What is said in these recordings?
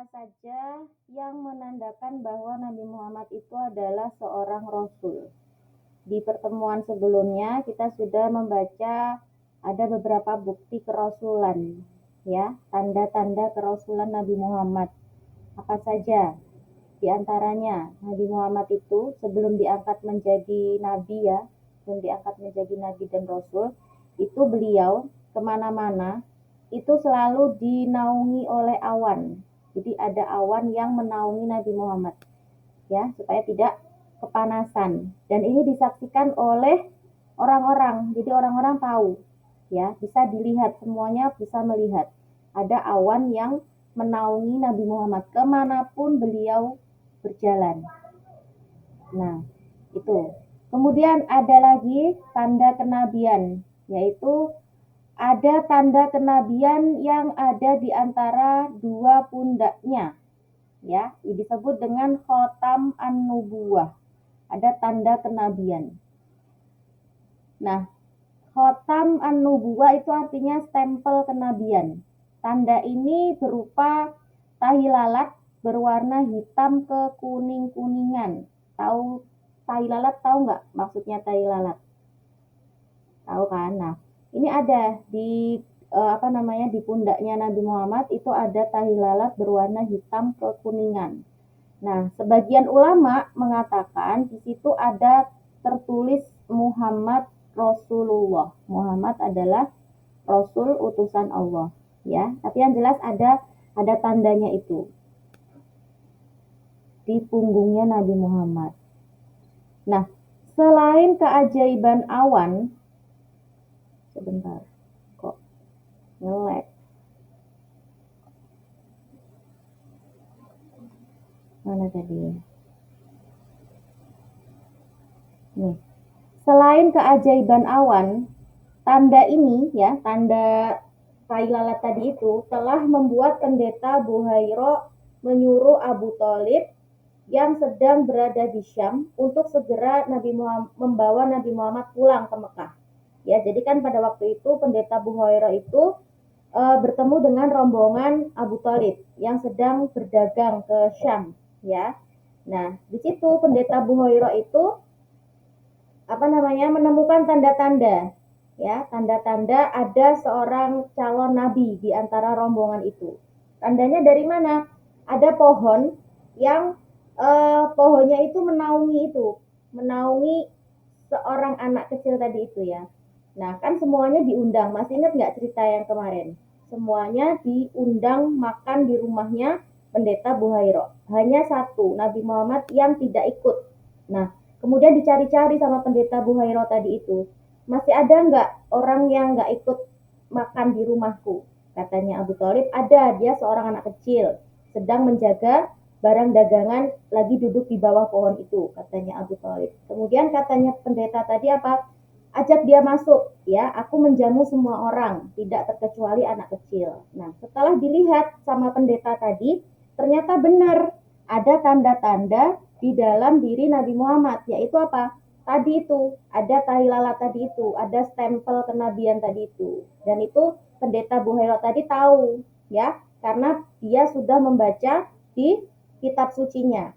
apa saja yang menandakan bahwa Nabi Muhammad itu adalah seorang Rasul. Di pertemuan sebelumnya kita sudah membaca ada beberapa bukti kerasulan, ya, tanda-tanda kerasulan Nabi Muhammad. Apa saja? Di antaranya Nabi Muhammad itu sebelum diangkat menjadi Nabi, ya, sebelum diangkat menjadi Nabi dan Rasul, itu beliau kemana-mana itu selalu dinaungi oleh awan. Jadi ada awan yang menaungi Nabi Muhammad, ya, supaya tidak kepanasan. Dan ini disaksikan oleh orang-orang. Jadi orang-orang tahu, ya, bisa dilihat, semuanya bisa melihat. Ada awan yang menaungi Nabi Muhammad kemanapun beliau berjalan. Nah, itu. Kemudian ada lagi tanda kenabian, yaitu ada tanda kenabian yang ada di antara dua pundaknya, ya, disebut dengan khotam an-nubuwah. Ada tanda kenabian. Nah, khotam an-nubuwah itu artinya stempel kenabian. Tanda ini berupa tahi lalat berwarna hitam kekuning-kuningan. Tahu tahi lalat, tahu nggak maksudnya tahi lalat? Tahu kan? Nah, ini ada di di pundaknya Nabi Muhammad itu ada tahi lalat berwarna hitam kekuningan. Nah, sebagian ulama mengatakan di situ ada tertulis Muhammad Rasulullah. Muhammad adalah Rasul utusan Allah, ya. Tapi yang jelas ada tandanya itu di punggungnya Nabi Muhammad. Nah, selain keajaiban awan, sebentar, kok nge-lag. Mana tadi? Nih. Selain keajaiban awan, tanda ini, ya, tanda tahi lalat tadi itu telah membuat pendeta Buhairah menyuruh Abu Thalib yang sedang berada di Syam untuk segera membawa Nabi Muhammad pulang ke Mekah. Ya, jadi kan pada waktu itu pendeta Buhairah itu bertemu dengan rombongan Abu Thalib yang sedang berdagang ke Syam, ya. Nah, di situ pendeta Buhairah itu menemukan tanda-tanda, ya, tanda-tanda ada seorang calon nabi di antara rombongan itu. Tandanya dari mana? Ada pohon yang pohonnya itu menaungi seorang anak kecil tadi itu, ya. Nah, kan semuanya diundang. Masih ingat nggak cerita yang kemarin? Semuanya diundang makan di rumahnya pendeta Buhairah. Hanya satu, Nabi Muhammad yang tidak ikut. Nah, kemudian dicari-cari sama pendeta Buhairah tadi itu. Masih ada nggak orang yang nggak ikut makan di rumahku? Katanya Abu Thalib, ada, dia seorang anak kecil, sedang menjaga barang dagangan, lagi duduk di bawah pohon itu, katanya Abu Thalib. Kemudian katanya pendeta tadi apa? Ajak dia masuk, ya, aku menjamu semua orang, tidak terkecuali anak kecil. Nah, setelah dilihat sama pendeta tadi, ternyata benar, ada tanda-tanda di dalam diri Nabi Muhammad, yaitu apa? Tadi itu, ada tahi lalat tadi itu, ada stempel kenabian tadi itu. Dan itu pendeta Buhairah tadi tahu, ya, karena dia sudah membaca di kitab sucinya,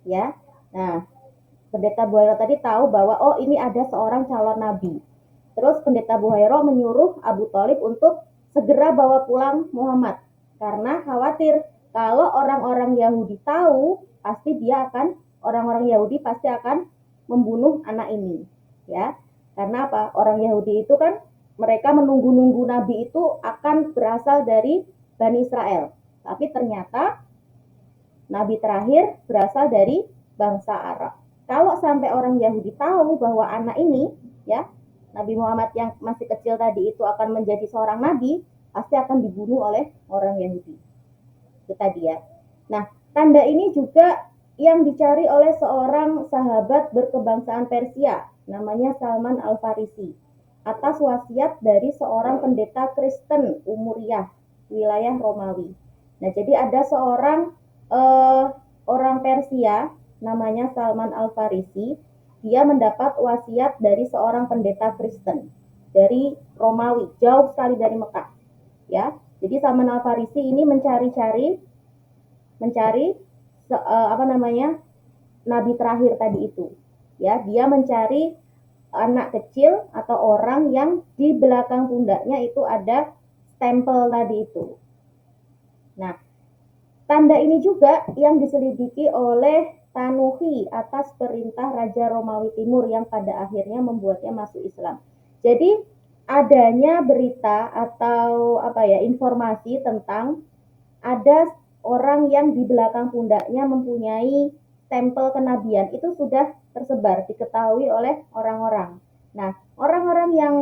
ya. Nah, pendeta Buhairah tadi tahu bahwa oh, ini ada seorang calon nabi. Terus pendeta Buhairah menyuruh Abu Thalib untuk segera bawa pulang Muhammad karena khawatir kalau orang-orang Yahudi tahu, orang-orang Yahudi pasti akan membunuh anak ini, ya. Karena apa? Orang Yahudi itu kan mereka menunggu-nunggu nabi itu akan berasal dari Bani Israel. Tapi ternyata nabi terakhir berasal dari bangsa Arab. Kalau sampai orang Yahudi tahu bahwa anak ini, ya, Nabi Muhammad yang masih kecil tadi itu akan menjadi seorang nabi, pasti akan dibunuh oleh orang Yahudi. Itu tadi, ya. Nah, tanda ini juga yang dicari oleh seorang sahabat berkebangsaan Persia, namanya Salman Al-Farisi, atas wasiat dari seorang pendeta Kristen Umuriyah, wilayah Romawi. Nah, jadi ada seorang orang Persia namanya Salman Al-Farisi, dia mendapat wasiat dari seorang pendeta Kristen dari Romawi, jauh sekali dari Mekah, ya. Jadi Salman Al-Farisi ini mencari-cari mencari nabi terakhir tadi itu. Ya, dia mencari anak kecil atau orang yang di belakang pundaknya itu ada stempel tadi itu. Nah, tanda ini juga yang diselidiki oleh Tanuhi atas perintah Raja Romawi Timur yang pada akhirnya membuatnya masuk Islam. Jadi adanya berita atau informasi tentang ada orang yang di belakang pundaknya mempunyai stempel kenabian itu sudah tersebar, diketahui oleh orang-orang. Nah, orang-orang yang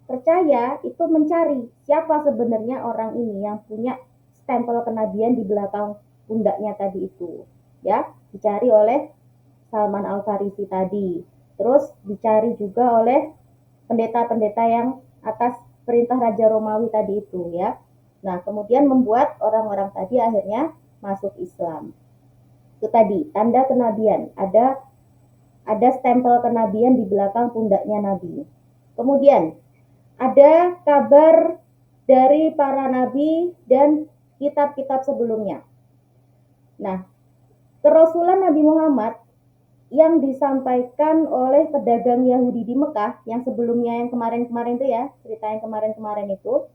percaya itu mencari siapa sebenarnya orang ini yang punya stempel kenabian di belakang pundaknya tadi itu. Ya, dicari oleh Salman Al-Farisi tadi. Terus dicari juga oleh pendeta-pendeta yang atas perintah Raja Romawi tadi itu ya. Nah, kemudian membuat orang-orang tadi akhirnya masuk Islam. Itu tadi, tanda kenabian. Ada stempel kenabian di belakang pundaknya Nabi. Kemudian, ada kabar dari para nabi dan kitab-kitab sebelumnya. Nah, kerasulan Nabi Muhammad yang disampaikan oleh pedagang Yahudi di Mekah, yang sebelumnya yang kemarin-kemarin itu ya, cerita yang kemarin-kemarin itu,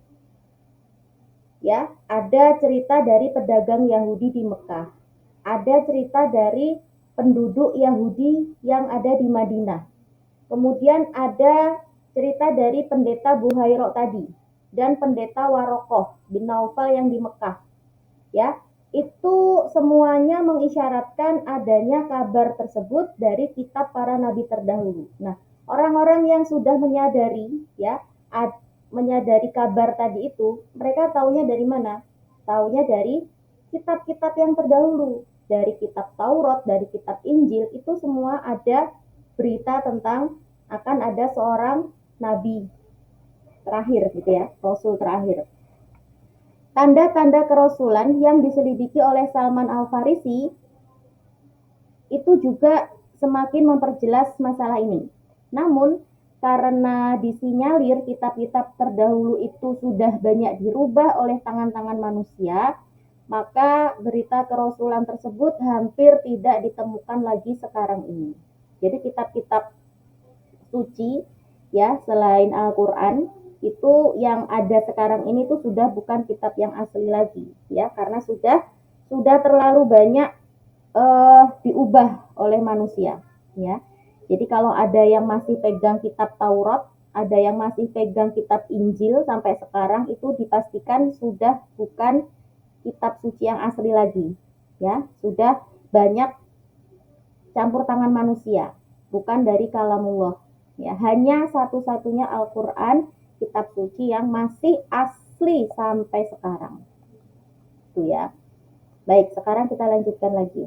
ya, ada cerita dari pedagang Yahudi di Mekah, ada cerita dari penduduk Yahudi yang ada di Madinah, kemudian ada cerita dari pendeta Buhairah tadi dan pendeta Warokoh bin Naufal yang di Mekah, ya. Itu semuanya mengisyaratkan adanya kabar tersebut dari kitab para nabi terdahulu. Nah, orang-orang yang sudah menyadari ya, menyadari kabar tadi itu, mereka taunya dari mana? Taunya dari kitab-kitab yang terdahulu, dari kitab Taurat, dari kitab Injil, itu semua ada berita tentang akan ada seorang nabi terakhir gitu ya, rasul terakhir. Tanda-tanda kerasulan yang diselidiki oleh Salman Al-Farisi itu juga semakin memperjelas masalah ini. Namun, karena disinyalir kitab-kitab terdahulu itu sudah banyak dirubah oleh tangan-tangan manusia, maka berita kerasulan tersebut hampir tidak ditemukan lagi sekarang ini. Jadi kitab-kitab suci ya selain Al-Qur'an itu yang ada sekarang ini tuh sudah bukan kitab yang asli lagi ya, karena sudah terlalu banyak diubah oleh manusia ya. Jadi kalau ada yang masih pegang kitab Taurat, ada yang masih pegang kitab Injil sampai sekarang, itu dipastikan sudah bukan kitab suci yang asli lagi ya, sudah banyak campur tangan manusia, bukan dari kalamullah ya. Hanya satu-satunya Al-Qur'an, kitab suci yang masih asli sampai sekarang itu ya. Baik, sekarang kita lanjutkan lagi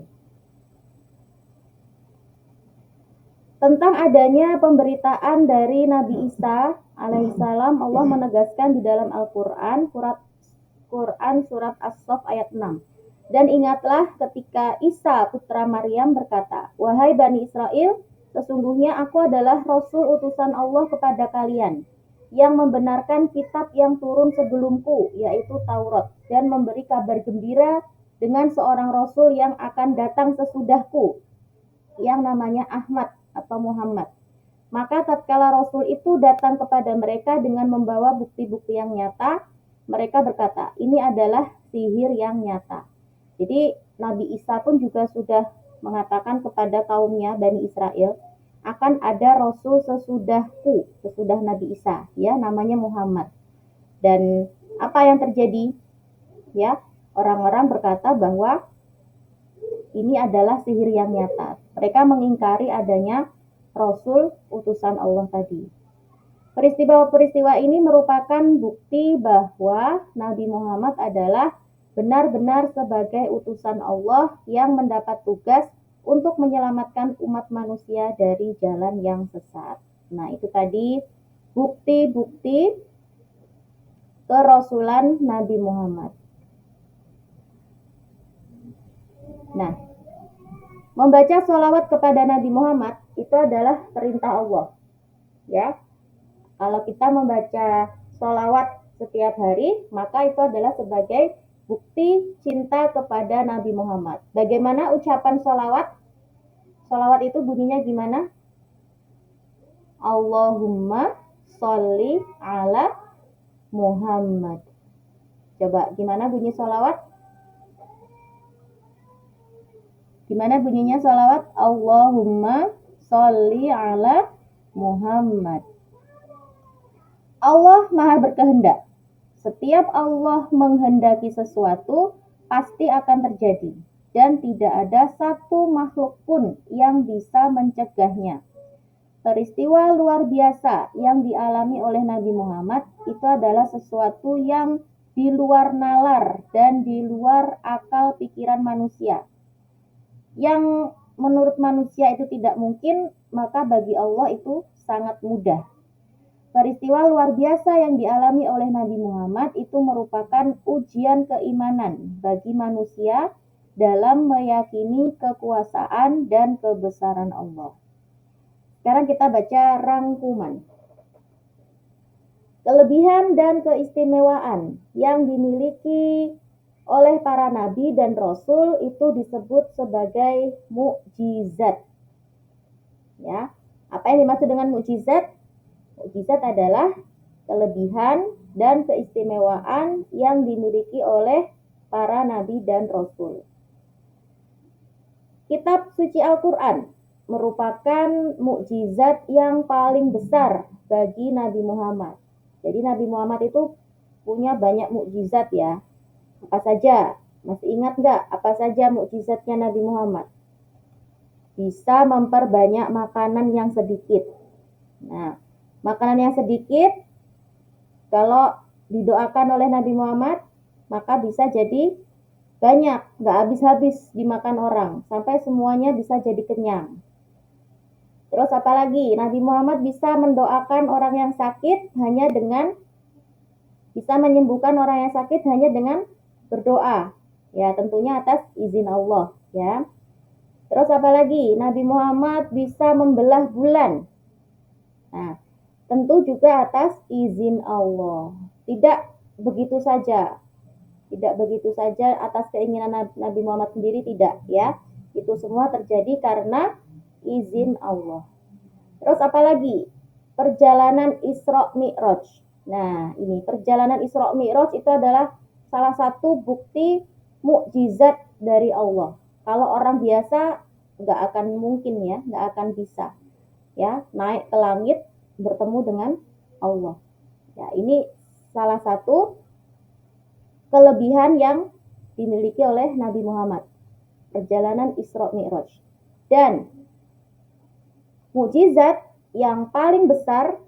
tentang adanya pemberitaan dari Nabi Isa alaihissalam. Allah menegaskan di dalam Al-Qur'an, surat As-Saff ayat 6. Dan ingatlah ketika Isa putra Maryam berkata, "Wahai Bani Israel, sesungguhnya aku adalah Rasul utusan Allah kepada kalian, yang membenarkan kitab yang turun sebelumku, yaitu Taurat, dan memberi kabar gembira dengan seorang Rasul yang akan datang sesudahku, yang namanya Ahmad atau Muhammad. Maka tatkala Rasul itu datang kepada mereka dengan membawa bukti-bukti yang nyata, mereka berkata, ini adalah sihir yang nyata." Jadi Nabi Isa pun juga sudah mengatakan kepada kaumnya Bani Israel, akan ada Rasul sesudahku, sesudah Nabi Isa, ya, namanya Muhammad. Dan apa yang terjadi? Ya, orang-orang berkata bahwa ini adalah sihir yang nyata. Mereka mengingkari adanya Rasul utusan Allah tadi. Peristiwa-peristiwa ini merupakan bukti bahwa Nabi Muhammad adalah benar-benar sebagai utusan Allah yang mendapat tugas untuk menyelamatkan umat manusia dari jalan yang sesat. Nah, itu tadi bukti-bukti kerasulan Nabi Muhammad. Nah, membaca sholawat kepada Nabi Muhammad itu adalah perintah Allah. Ya, kalau kita membaca sholawat setiap hari, maka itu adalah sebagai bukti cinta kepada Nabi Muhammad. Bagaimana ucapan sholawat? Sholawat itu bunyinya gimana? Allahumma sholli ala Muhammad. Coba gimana bunyi sholawat? Gimana bunyinya sholawat? Allahumma sholli ala Muhammad. Allah maha berkehendak. Setiap Allah menghendaki sesuatu, pasti akan terjadi. Dan tidak ada satu makhluk pun yang bisa mencegahnya. Peristiwa luar biasa yang dialami oleh Nabi Muhammad itu adalah sesuatu yang di luar nalar dan di luar akal pikiran manusia. Yang menurut manusia itu tidak mungkin, maka bagi Allah itu sangat mudah. Peristiwa luar biasa yang dialami oleh Nabi Muhammad itu merupakan ujian keimanan bagi manusia dalam meyakini kekuasaan dan kebesaran Allah. Sekarang kita baca rangkuman. Kelebihan dan keistimewaan yang dimiliki oleh para nabi dan rasul itu disebut sebagai mukjizat. Ya, apa yang dimaksud dengan mukjizat? Mukjizat adalah kelebihan dan keistimewaan yang dimiliki oleh para nabi dan rasul. Kitab suci Al-Quran merupakan mukjizat yang paling besar bagi Nabi Muhammad. Jadi Nabi Muhammad itu punya banyak mukjizat ya. Apa saja? Masih ingat nggak apa saja mukjizatnya Nabi Muhammad? Bisa memperbanyak makanan yang sedikit. Nah, makanan yang sedikit, kalau didoakan oleh Nabi Muhammad, maka bisa jadi banyak, nggak habis-habis dimakan orang, sampai semuanya bisa jadi kenyang. Terus apalagi, Nabi Muhammad bisa mendoakan orang yang sakit hanya dengan, bisa menyembuhkan orang yang sakit hanya dengan berdoa. Ya, tentunya atas izin Allah. Ya. Terus apalagi, Nabi Muhammad bisa membelah bulan. Nah, tentu juga atas izin Allah. Tidak begitu saja. Tidak begitu saja atas keinginan Nabi Muhammad sendiri, tidak ya. Itu semua terjadi karena izin Allah. Terus apalagi? Perjalanan Isra Mi'raj. Nah, ini perjalanan Isra Mi'raj itu adalah salah satu bukti mukjizat dari Allah. Kalau orang biasa nggak akan mungkin ya, nggak akan bisa ya naik ke langit bertemu dengan Allah. Ya, ini salah satu kelebihan yang dimiliki oleh Nabi Muhammad. Perjalanan Isra Mi'raj. Dan mukjizat yang paling besar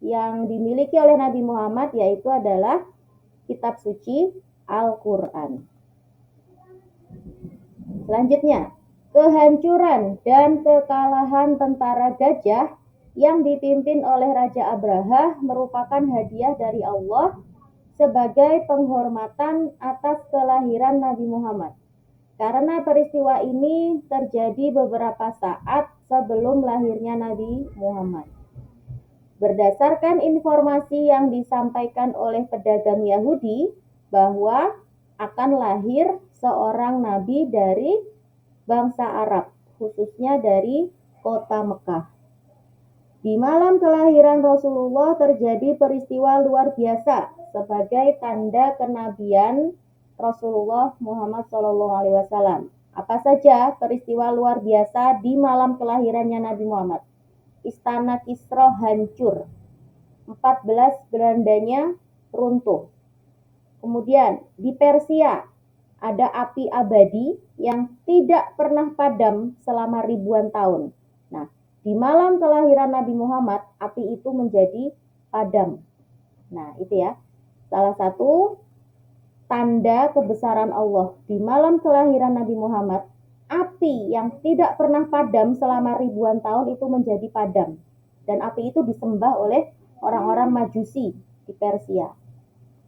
yang dimiliki oleh Nabi Muhammad yaitu adalah kitab suci Al-Quran. Selanjutnya, kehancuran dan kekalahan tentara gajah yang dipimpin oleh Raja Abraha merupakan hadiah dari Allah sebagai penghormatan atas kelahiran Nabi Muhammad. Karena peristiwa ini terjadi beberapa saat sebelum lahirnya Nabi Muhammad. Berdasarkan informasi yang disampaikan oleh pedagang Yahudi bahwa akan lahir seorang nabi dari bangsa Arab, khususnya dari kota Mekah. Di malam kelahiran Rasulullah terjadi peristiwa luar biasa sebagai tanda kenabian Rasulullah Muhammad SAW. Apa saja peristiwa luar biasa di malam kelahirannya Nabi Muhammad? Istana Kisra hancur, 14 berandanya runtuh. Kemudian di Persia ada api abadi yang tidak pernah padam selama ribuan tahun. Nah, di malam kelahiran Nabi Muhammad, api itu menjadi padam. Nah, itu ya, salah satu tanda kebesaran Allah. Di malam kelahiran Nabi Muhammad, api yang tidak pernah padam selama ribuan tahun itu menjadi padam. Dan api itu disembah oleh orang-orang Majusi di Persia.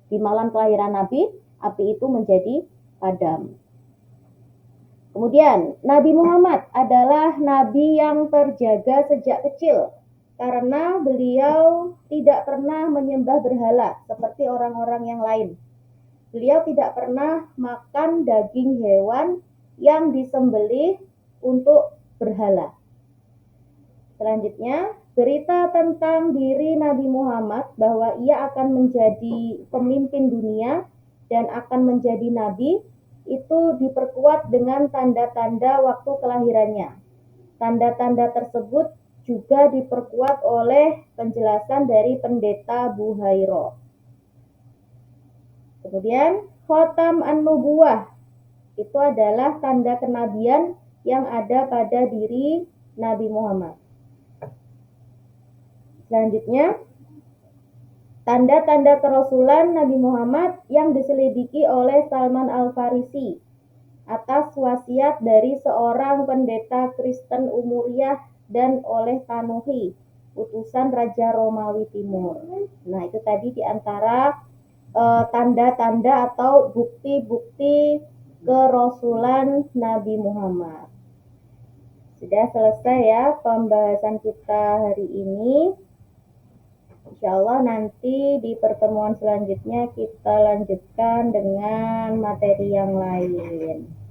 Di malam kelahiran Nabi, api itu menjadi padam. Kemudian, Nabi Muhammad adalah nabi yang terjaga sejak kecil karena beliau tidak pernah menyembah berhala seperti orang-orang yang lain. beliau tidak pernah makan daging hewan yang disembelih untuk berhala. Selanjutnya, berita tentang diri Nabi Muhammad bahwa ia akan menjadi pemimpin dunia dan akan menjadi nabi itu diperkuat dengan tanda-tanda waktu kelahirannya. Tanda-tanda tersebut juga diperkuat oleh penjelasan dari pendeta Buhairah. Kemudian Khotam an-Nubuwah itu adalah tanda kenabian yang ada pada diri Nabi Muhammad. Selanjutnya, tanda-tanda kerasulan Nabi Muhammad yang diselidiki oleh Salman Al-Farisi atas wasiat dari seorang pendeta Kristen Umuriyah dan oleh Tanuhi, utusan Raja Romawi Timur. Nah, itu tadi diantara tanda-tanda atau bukti-bukti kerasulan Nabi Muhammad. Sudah selesai ya pembahasan kita hari ini. Insya Allah nanti di pertemuan selanjutnya kita lanjutkan dengan materi yang lain.